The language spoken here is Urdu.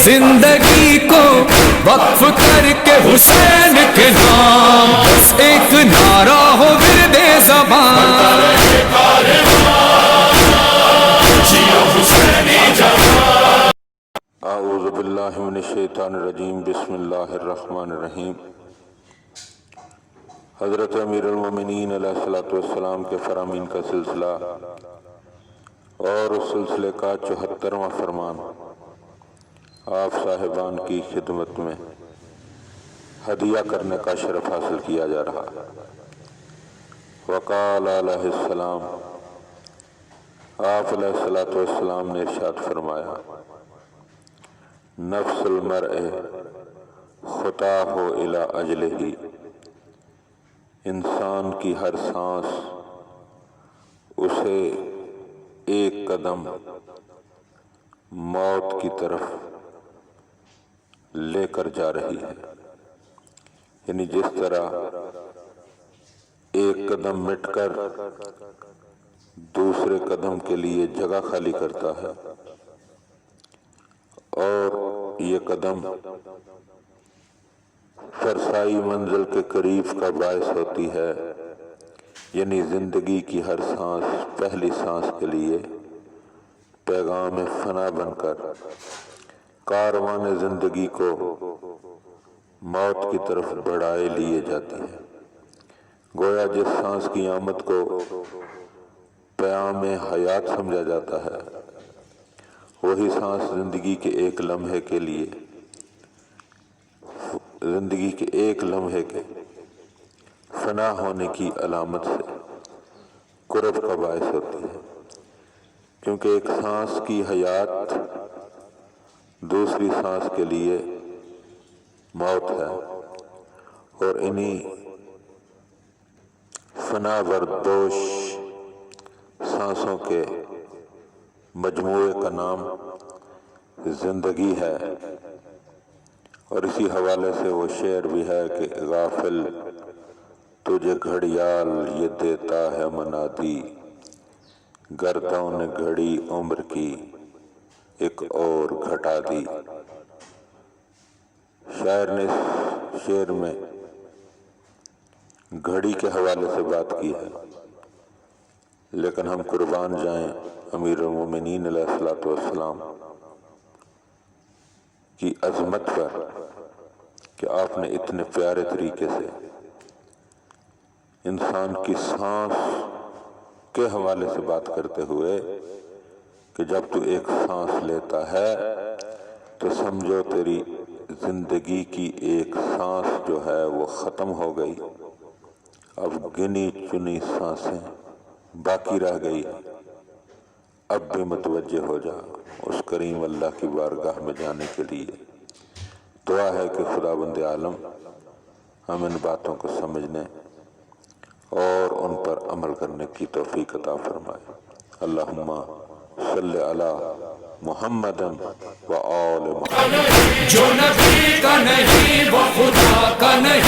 زندگی کو وقف کر کے حسین کے نام، بس ایک نعرہ ہو ورد زبان، اعوذ باللہ من الشیطان الرجیم، بسم اللہ الرحمن الرحیم۔ حضرت امیر المومنین علیہ الصلوۃ والسلام کے فرامین کا سلسلہ اور اس سلسلے کا 74واں فرمان آپ صاحبان کی خدمت میں ہدیہ کرنے کا شرف حاصل کیا جا رہا۔ وقال علیہ السلام، آپ علیہ الصلوۃ والسلام نے ارشاد فرمایا، نفس المرء خطاہ الی اجلہ، انسان کی ہر سانس اسے ایک قدم موت کی طرف لے کر جا رہی ہے۔ یعنی جس طرح ایک قدم مٹ کر دوسرے قدم کے لیے جگہ خالی کرتا ہے، اور یہ قدم فرسائی منزل کے قریب کا باعث ہوتی ہے، یعنی زندگی کی ہر سانس پہلی سانس کے لیے پیغام فنا بن کر کاروان زندگی کو موت کی طرف بڑھائے لیے جاتی ہے۔ گویا جس سانس کی آمد کو پیام حیات سمجھا جاتا ہے، وہی سانس زندگی کے ایک لمحے کے فنا ہونے کی علامت سے قرب کا باعث ہوتی ہے، کیونکہ ایک سانس کی حیات دوسری سانس کے لیے موت ہے، اور انہی فنا بردوش سانسوں کے مجموعے کا نام زندگی ہے۔ اور اسی حوالے سے وہ شعر بھی ہے کہ غافل تجھے گھڑیال یہ دیتا ہے منادی، گردوں نے گھڑی عمر کی ایک اور گھٹا دی۔ شاعر نے اس شعر میں گھڑی کے حوالے سے بات کی ہے، لیکن ہم قربان جائیں امیر المومنین علیہ الصلوۃ والسلام کی عظمت پر کہ آپ نے اتنے پیارے طریقے سے انسان کی سانس کے حوالے سے بات کرتے ہوئے کہ جب تو ایک سانس لیتا ہے تو سمجھو تیری زندگی کی ایک سانس جو ہے وہ ختم ہو گئی، اب گنی چنی سانسیں باقی رہ گئی، اب بھی متوجہ ہو جا اس کریم اللہ کی بارگاہ میں جانے کے لیے۔ دعا ہے کہ خدا بند عالم ہم ان باتوں کو سمجھنے اور ان پر عمل کرنے کی توفیق عطا فرمائے۔ اللہم صلی علی محمد و آل محمد۔ جو نبی کا نہیں وہ خدا کا نہیں۔